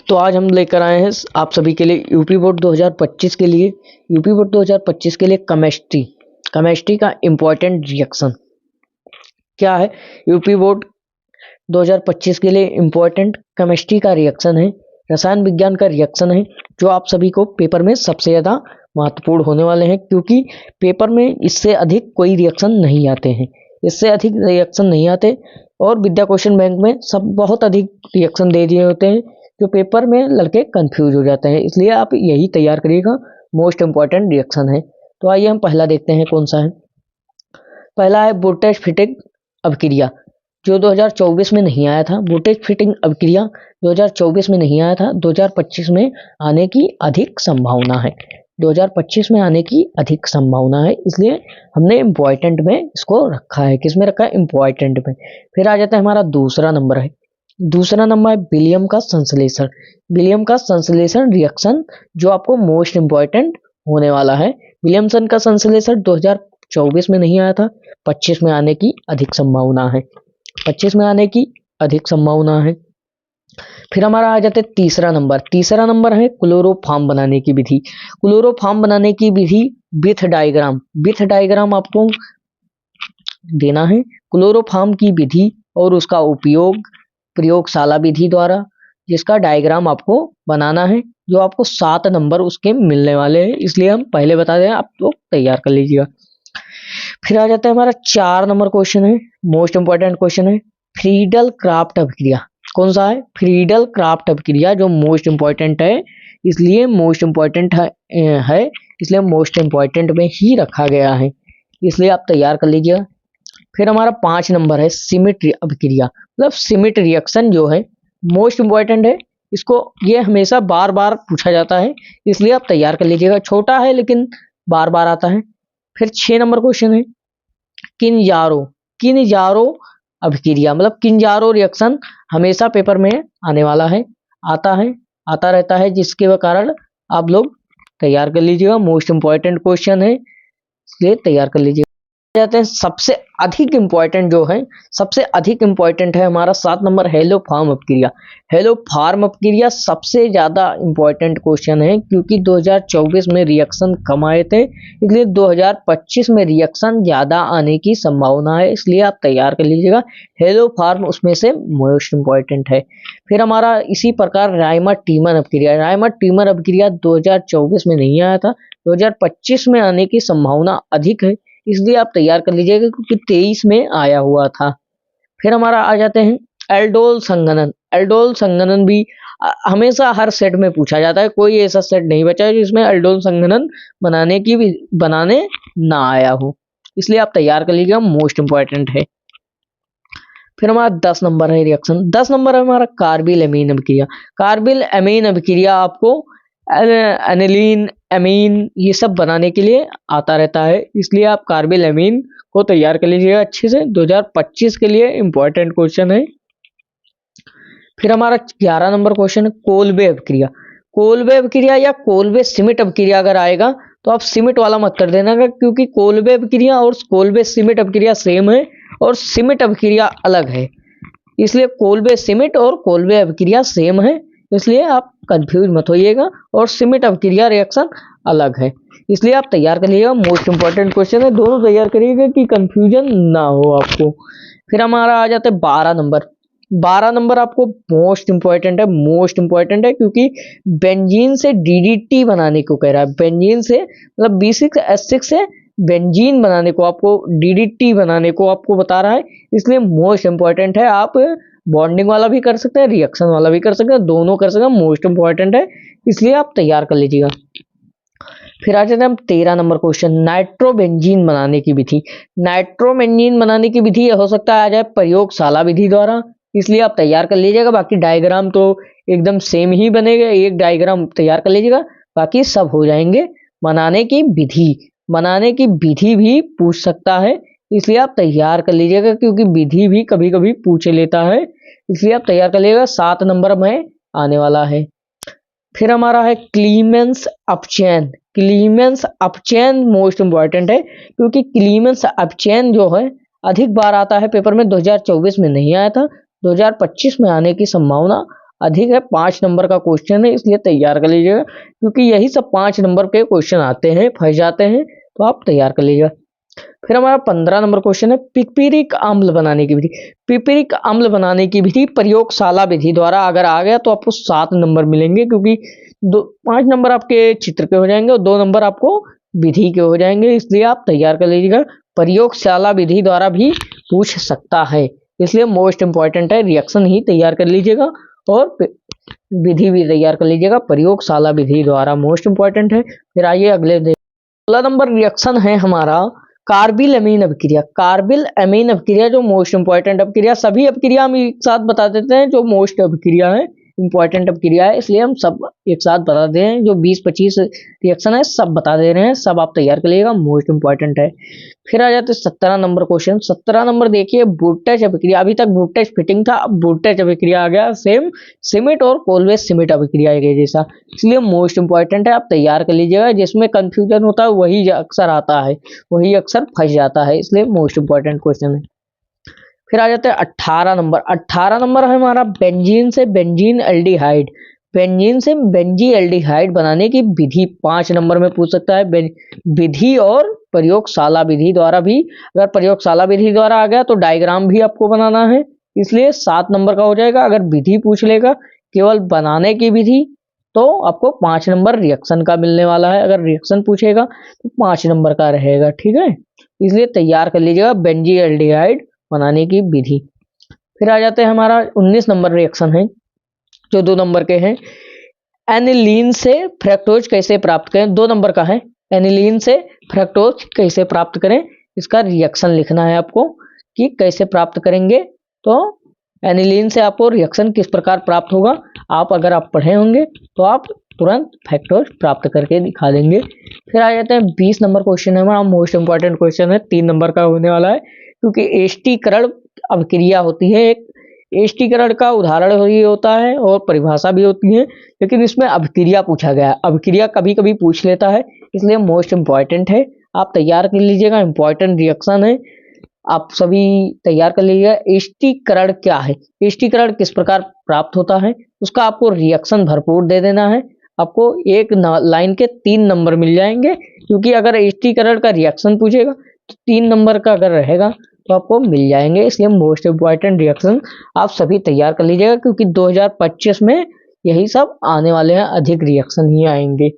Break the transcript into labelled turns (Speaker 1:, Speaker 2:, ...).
Speaker 1: तो आज हम लेकर आए हैं आप सभी के लिए यूपी बोर्ड 2025 के लिए केमिस्ट्री का इम्पोर्टेंट रिएक्शन क्या है। यूपी बोर्ड 2025 के लिए इम्पोर्टेंट केमिस्ट्री का रिएक्शन है, रसायन विज्ञान का रिएक्शन है, जो आप सभी को पेपर में सबसे ज़्यादा महत्वपूर्ण होने वाले हैं, क्योंकि पेपर में इससे अधिक कोई रिएक्शन नहीं आते हैं, इससे अधिक रिएक्शन नहीं आते और विद्या क्वेश्चन बैंक में सब बहुत अधिक रिएक्शन दे दिए होते हैं, जो पेपर में लड़के कंफ्यूज हो जाते हैं। इसलिए आप यही तैयार करिएगा, मोस्ट इम्पॉर्टेंट रिएक्शन है। तो आइए हम पहला देखते हैं कौन सा है। पहला है वोल्टेज फिटिंग अभिक्रिया, जो 2024 में नहीं आया था। वोल्टेज फिटिंग अभिक्रिया 2024 में नहीं आया था, 2025 में आने की अधिक संभावना है। 2025 में आने की अधिक संभावना है, इसलिए हमने इम्पॉर्टेंट में इसको रखा है। किस में रखा है? इम्पॉर्टेंट में। फिर आ जाता है हमारा दूसरा नंबर है। दूसरा नंबर है विलियम का संश्लेषण। विलियम का संश्लेषण रिएक्शन, जो आपको मोस्ट इम्पॉर्टेंट होने वाला है। विलियमसन का संश्लेषण 2024 में नहीं आया था, 25 में आने की अधिक संभावना है। 25 में आने की अधिक संभावना है। फिर हमारा आ जाता है तीसरा नंबर। तीसरा नंबर है क्लोरोफॉर्म बनाने की विधि। क्लोरोफॉर्म बनाने की विधि विथ डायग्राम। विथ डायग्राम आपको देना है। क्लोरोफॉर्म की विधि और उसका उपयोग प्रयोगशाला विधि द्वारा, जिसका डायग्राम आपको बनाना है, जो आपको 7 नंबर उसके मिलने वाले हैं, इसलिए हम पहले बता दें, आप लोग तैयार कर लीजिएगा। फिर आ जाता है हमारा 4 नंबर क्वेश्चन है, मोस्ट इंपॉर्टेंट क्वेश्चन है, फ्रीडल क्राफ्ट अभिक्रिया। कौन सा है? फ्रीडल क्राफ्ट अभिक्रिया, जो मोस्ट इंपॉर्टेंट है, इसलिए मोस्ट इंपॉर्टेंट है, इसलिए मोस्ट इंपॉर्टेंट में ही रखा गया है, इसलिए आप तैयार कर लीजिएगा। फिर हमारा 5 नंबर है सिमिट अभिक्रिया, मतलब सिमिट रिएक्शन जो है मोस्ट इंपॉर्टेंट है, इसको ये हमेशा बार बार पूछा जाता है, इसलिए आप तैयार कर लीजिएगा। छोटा है लेकिन बार बार आता है। फिर 6 नंबर क्वेश्चन है किनजारो अभिक्रिया, मतलब किनजारो रिएक्शन हमेशा पेपर में आने वाला है, आता रहता है, जिसके कारण आप लोग तैयार कर लीजिएगा। मोस्ट इंपॉर्टेंट क्वेश्चन है, इसलिए तैयार कर लीजिएगा। जाते हैं सबसे अधिक इंपॉर्टेंट जो है, सबसे अधिक इंपॉर्टेंट है हमारा 7 नंबर हेलो फार्म अपक्रिया। हेलो फार्म अपक्रिया सबसे ज्यादा इंपॉर्टेंट क्वेश्चन है, क्योंकि 2024 में रिएक्शन कम आए थे, इसलिए 2025 में रिएक्शन ज्यादा आने की संभावना है, इसलिए आप तैयार कर लीजिएगा। हेलो फार्म उसमें से मोस्ट इंपॉर्टेंट है। फिर हमारा इसी प्रकार रायमर्ट टीमर अपक्रिया। रायमर्ट टीमर अपक्रिया 2024 में नहीं आया था, 2025 में आने की संभावना अधिक है, इसलिए आप तैयार कर लीजिएगा, क्योंकि 23 में आया हुआ था। फिर हमारा आ जाते हैं एल्डोल संघनन। एल्डोल संघनन भी हमेशा हर सेट में पूछा जाता है, कोई ऐसा सेट नहीं बचा है जिसमें एल्डोल संघनन बनाने ना आया हो, इसलिए आप तैयार कर लीजिएगा, मोस्ट इंपॉर्टेंट है। फिर हमारा 10 नंबर है रिएक्शन। 10 नंबर है हमारा कार्बिल एमीन अभिक्रिया। कार्बिल एमीन अभिक्रिया आपको एनिलीन एमीन ये सब बनाने के लिए आता रहता है, इसलिए आप कार्बिल एमीन को तैयार कर लीजिएगा अच्छे से, 2025 के लिए इंपॉर्टेंट क्वेश्चन है। फिर हमारा 11 नंबर क्वेश्चन है कोल्बे अभिक्रिया। कोल्बे अभिक्रिया या कोल्बे सिमिट अभिक्रिया अगर आएगा तो आप सिमिट वाला मत कर देना, क्योंकि कोल्बे अभिक्रिया और कोल्बे सिमिट अभिक्रिया सेम है और सिमिट अभिक्रिया अलग है, इसलिए कोल्बे सिमिट और कोल्बे अभिक्रिया सेम है, इसलिए आप कंफ्यूज मत होइएगा, और सिमिट अभिक्रिया रिएक्शन अलग है, इसलिए आप तैयार कर लीजिएगा। मोस्ट इंपॉर्टेंट क्वेश्चन है, दोनों तैयार करिएगा कि कंफ्यूजन ना हो आपको। फिर हमारा आ जाता है 12 नंबर। 12 नंबर आपको मोस्ट इंपॉर्टेंट है, क्योंकि बेंजीन से डीडीटी बनाने को कह रहा है। बेंजीन से मतलब B6H6 से बेंजीन बनाने को, आपको डीडीटी बनाने को आपको बता रहा है, इसलिए मोस्ट इंपॉर्टेंट है। आप बॉन्डिंग वाला भी कर सकते हैं, रिएक्शन वाला भी कर सकते हैं, दोनों कर सकते हैं, मोस्ट इंपॉर्टेंट है, इसलिए आप तैयार कर लीजिएगा। फिर आ जाते हैं हम 13 नंबर क्वेश्चन, नाइट्रोबेंजीन बनाने की विधि। नाइट्रोबेंजीन बनाने की विधि हो सकता है आ जाए प्रयोगशाला विधि द्वारा, इसलिए आप तैयार कर लीजिएगा। बाकी डायग्राम तो एकदम सेम ही बनेगा, एक डायग्राम तैयार कर लीजिएगा, बाकी सब हो जाएंगे। बनाने की विधि भी पूछ सकता है, इसलिए आप तैयार कर लीजिएगा, क्योंकि विधि भी कभी कभी पूछ लेता है, इसलिए आप तैयार कर लीजिएगा। 7 नंबर में आने वाला है। फिर हमारा है क्लीमेंस अपचैन। क्लीमेंस अपचैन मोस्ट इम्पॉर्टेंट है, क्योंकि क्लीमेंस अपचैन जो है अधिक बार आता है पेपर में। 2024 में नहीं आया था, 2025 में आने की संभावना अधिक है। 5 नंबर का क्वेश्चन है, इसलिए तैयार कर लीजिएगा, क्योंकि यही सब 5 नंबर के क्वेश्चन आते हैं, फंस जाते हैं, तो आप तैयार कर लीजिएगा। फिर हमारा 15 नंबर क्वेश्चन है पिपरिक अम्ल बनाने की विधि। पिपरिक अम्ल बनाने की विधि प्रयोगशाला विधि द्वारा अगर आ गया तो आपको 7 नंबर मिलेंगे, क्योंकि 5 नंबर आपके चित्र के हो जाएंगे और 2 नंबर आपको विधि के हो जाएंगे, इसलिए आप तैयार कर लीजिएगा। प्रयोगशाला विधि द्वारा भी पूछ सकता है, इसलिए मोस्ट इंपॉर्टेंट है, रिएक्शन ही तैयार कर लीजिएगा और विधि भी तैयार कर लीजिएगा। प्रयोगशाला विधि द्वारा मोस्ट इंपॉर्टेंट है। फिर आइए अगले 16 नंबर रिएक्शन है हमारा कार्बिल अमीन अभिक्रिया। कार्बिल अमीन अभिक्रिया जो मोस्ट इंपॉर्टेंट अभिक्रिया, सभी अभिक्रिया हम एक साथ बता देते हैं जो मोस्ट अभिक्रिया है, इंपॉर्टेंट अभिक्रिया है, इसलिए हम सब एक साथ बता दे रहे हैं। जो 20-25 रिएक्शन है सब बता दे रहे हैं, सब आप तैयार कर लीजिएगा, मोस्ट इंपॉर्टेंट है। फिर आ जाते 17 नंबर क्वेश्चन। 17 नंबर देखिए वुडटच अभिक्रिया। अभी तक वुडटच फिटिंग था, अब वुडटच अभिक्रिया आ गया, सेम सिमेट और कोलवेस सिमेट अभिक्रिया के जैसा, इसलिए मोस्ट इंपॉर्टेंट है, आप तैयार कर लीजिएगा। जिसमें कंफ्यूजन होता है वही अक्सर आता है, वही अक्सर फंस जाता है, इसलिए मोस्ट इंपॉर्टेंट क्वेश्चन है। फिर आ जाते हैं 18 नंबर। 18 नंबर है हमारा बेंजीन से बेंजीन एल्डिहाइड। बेंजीन से बेंजी एल्डिहाइड बनाने की विधि 5 नंबर में पूछ सकता है। विधि और प्रयोगशाला विधि द्वारा भी, अगर प्रयोगशाला विधि द्वारा आ गया तो डायग्राम भी आपको बनाना है, इसलिए 7 नंबर का हो जाएगा। अगर विधि पूछ लेगा केवल बनाने की विधि तो आपको 5 नंबर रिएक्शन का मिलने वाला है। अगर रिएक्शन पूछेगा तो 5 नंबर का रहेगा, ठीक है, इसलिए तैयार कर लीजिएगा बेंजी एल्डिहाइड बनाने की विधि। फिर आ जाते हैं हमारा 19 नंबर रिएक्शन है जो 2 नंबर के हैं। एनिलीन से फ्रक्टोज कैसे प्राप्त करें, 2 नंबर का है। एनिलीन से फ्रक्टोज कैसे प्राप्त करें, इसका रिएक्शन लिखना है आपको कि कैसे प्राप्त करेंगे। तो एनिलीन से आपको रिएक्शन किस प्रकार प्राप्त होगा, अगर आप पढ़े होंगे तो आप तुरंत फ्रक्टोज प्राप्त करके दिखा देंगे। फिर आ जाते हैं 20 नंबर क्वेश्चन है हमारा, मोस्ट इंपॉर्टेंट क्वेश्चन है, 3 नंबर का होने वाला है, क्योंकि एष्टीकरण अभिक्रिया होती है एक। एष्टीकरण का उदाहरण ही होता है और परिभाषा भी होती है, लेकिन इसमें अभिक्रिया पूछा गया है। अभिक्रिया कभी कभी पूछ लेता है, इसलिए मोस्ट इंपॉर्टेंट है, आप तैयार कर लीजिएगा, इंपॉर्टेंट रिएक्शन है, आप सभी तैयार कर लीजिएगा। एष्टीकरण क्या है, एष्टीकरण किस प्रकार प्राप्त होता है, उसका आपको रिएक्शन भरपूर दे देना है। आपको एक लाइन के 3 नंबर मिल जाएंगे, क्योंकि अगर एष्टीकरण का रिएक्शन पूछेगा तो 3 नंबर का अगर रहेगा तो आपको मिल जाएंगे, इसलिए मोस्ट इंपॉर्टेंट रिएक्शन आप सभी तैयार कर लीजिएगा, क्योंकि 2025 में यही सब आने वाले हैं, अधिक रिएक्शन ही आएंगे।